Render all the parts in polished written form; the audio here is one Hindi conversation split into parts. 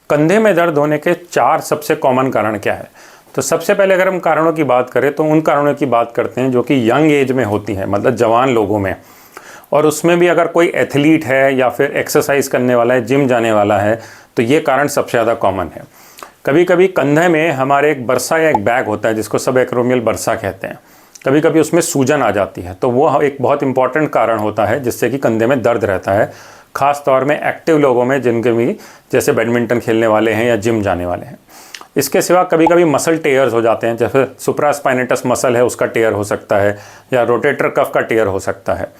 कंधे में दर्द होने के 4 सबसे कॉमन कारण क्या है? तो सबसे पहले अगर हम कारणों की बात करें तो उन कारणों की बात करते हैं जो कि यंग एज में होती हैं, मतलब जवान लोगों में, और उसमें भी अगर कोई एथलीट है या फिर एक्सरसाइज करने वाला है, जिम जाने वाला है, तो ये कारण सबसे ज़्यादा कॉमन है। कभी कभी कंधे में हमारे एक बरसा या एक बैग होता है जिसको सब एक्रोमियल बरसा कहते हैं, कभी कभी उसमें सूजन आ जाती है, तो वो एक बहुत इंपॉर्टेंट कारण होता है जिससे कि कंधे में दर्द रहता है, ख़ास तौर में एक्टिव लोगों में जिनके भी जैसे बैडमिंटन खेलने वाले हैं या जिम जाने वाले हैं। इसके सिवा कभी कभी मसल टेयर्स हो जाते हैं, जैसे सुप्रास्पाइनेटस मसल है उसका टेयर हो सकता है या रोटेटर कफ का टेयर हो सकता है।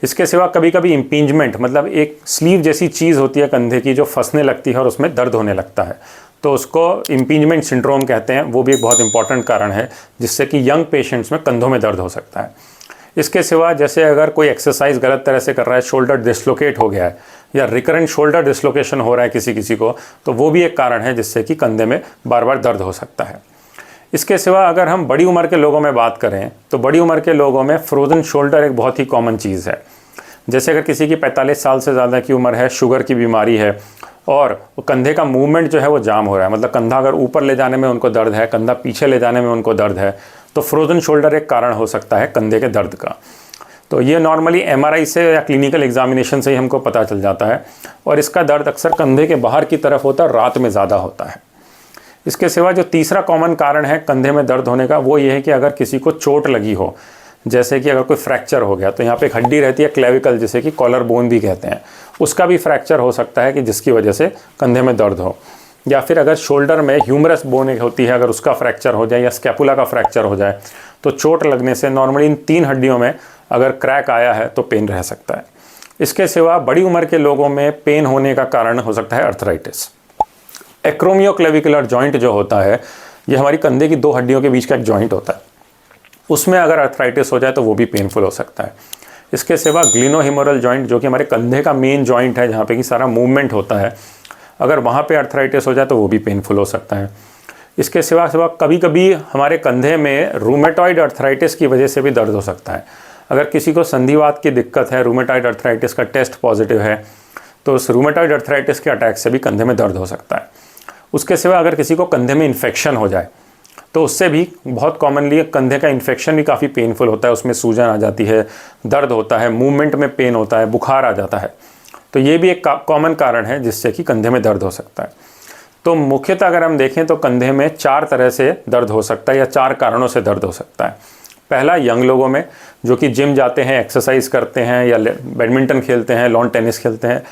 इसके सिवा कभी कभी इम्पिंजमेंट, मतलब एक स्लीव जैसी चीज़ होती है कंधे की जो फंसने लगती है और उसमें दर्द होने लगता है, तो उसको इम्पिंजमेंट सिंड्रोम कहते हैं। वो भी एक बहुत इंपॉर्टेंट कारण है जिससे कि यंग पेशेंट्स में कंधों में दर्द हो सकता है। इसके सिवा जैसे अगर कोई एक्सरसाइज गलत तरह से कर रहा है, शोल्डर डिसलोकेट हो गया है या रिकरेंट शोल्डर डिसलोकेशन हो रहा है किसी को, तो वो भी एक कारण है जिससे कि कंधे में बार बार दर्द हो सकता है। इसके सिवा अगर हम बड़ी उम्र के लोगों में बात करें तो बड़ी उम्र के लोगों में फ्रोज़न शोल्डर एक बहुत ही कॉमन चीज़ है। जैसे अगर किसी की 45 साल से ज़्यादा की उम्र है, शुगर की बीमारी है और कंधे का मूवमेंट जो है वो जाम हो रहा है, मतलब कंधा अगर ऊपर ले जाने में उनको दर्द है, कंधा पीछे ले जाने में उनको दर्द है, तो फ्रोज़न शोल्डर एक कारण हो सकता है कंधे के दर्द का। तो ये नॉर्मली MRI से या क्लिनिकल एग्जामिनेशन से ही हमको पता चल जाता है, और इसका दर्द अक्सर कंधे के बाहर की तरफ होता है, रात में ज़्यादा होता है। इसके सिवा जो तीसरा कॉमन कारण है कंधे में दर्द होने का, वो ये है कि अगर किसी को चोट लगी हो, जैसे कि अगर कोई फ्रैक्चर हो गया, तो यहाँ पे एक हड्डी रहती है क्लेविकल, जिसे कि कॉलर बोन भी कहते हैं, उसका भी फ्रैक्चर हो सकता है कि जिसकी वजह से कंधे में दर्द हो। या फिर अगर शोल्डर में ह्यूमरस बोन एक होती है, अगर उसका फ्रैक्चर हो जाए या स्कैपुला का फ्रैक्चर हो जाए, तो चोट लगने से नॉर्मली इन 3 हड्डियों में अगर क्रैक आया है तो पेन रह सकता है। इसके सिवा बड़ी उम्र के लोगों में पेन होने का कारण हो सकता है अर्थराइटिस। एक्रोमियोक्लेविकुलर जॉइंट जो होता है, ये हमारी कंधे की 2 हड्डियों के बीच का एक जॉइंट होता है, उसमें अगर अर्थराइटिस हो जाए तो वो भी पेनफुल हो सकता है। इसके सिवा ग्लिनोहिमोरल जॉइंट, जो कि हमारे कंधे का मेन जॉइंट है जहाँ पे कि सारा मूवमेंट होता है, अगर वहाँ पे अर्थराइटिस हो जाए तो वो भी पेनफुल हो सकता है। इसके सिवा कभी कभी हमारे कंधे में रूमेटॉइड अर्थराइटिस की वजह से भी दर्द हो सकता है। अगर किसी को संधिवात की दिक्कत है, रूमेटॉइड अर्थराइटिस का टेस्ट पॉजिटिव है, तो उस रूमेटॉइड अर्थराइटिस के अटैक से भी कंधे में दर्द हो सकता है। उसके सिवा अगर किसी को कंधे में इन्फेक्शन हो जाए तो उससे भी बहुत कॉमनली कंधे का इन्फेक्शन भी काफ़ी पेनफुल होता है, उसमें सूजन आ जाती है, दर्द होता है, मूवमेंट में पेन होता है, बुखार आ जाता है, तो ये भी एक कॉमन कारण है जिससे कि कंधे में दर्द हो सकता है। तो मुख्यतः अगर हम देखें तो कंधे में 4 तरह से दर्द हो सकता है या 4 कारणों से दर्द हो सकता है। पहला, यंग लोगों में जो कि जिम जाते हैं, एक्सरसाइज करते हैं या बैडमिंटन खेलते हैं, लॉन टेनिस खेलते हैं।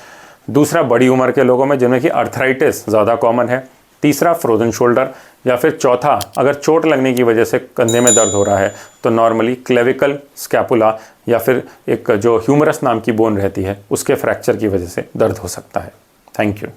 दूसरा, बड़ी उम्र के लोगों में जिनमें कि अर्थराइटिस ज़्यादा कॉमन है। तीसरा, फ्रोजन शोल्डर। या फिर चौथा, अगर चोट लगने की वजह से कंधे में दर्द हो रहा है तो नॉर्मली क्लेविकल, स्कैपुला या फिर एक जो ह्यूमरस नाम की बोन रहती है उसके फ्रैक्चर की वजह से दर्द हो सकता है। Thank you.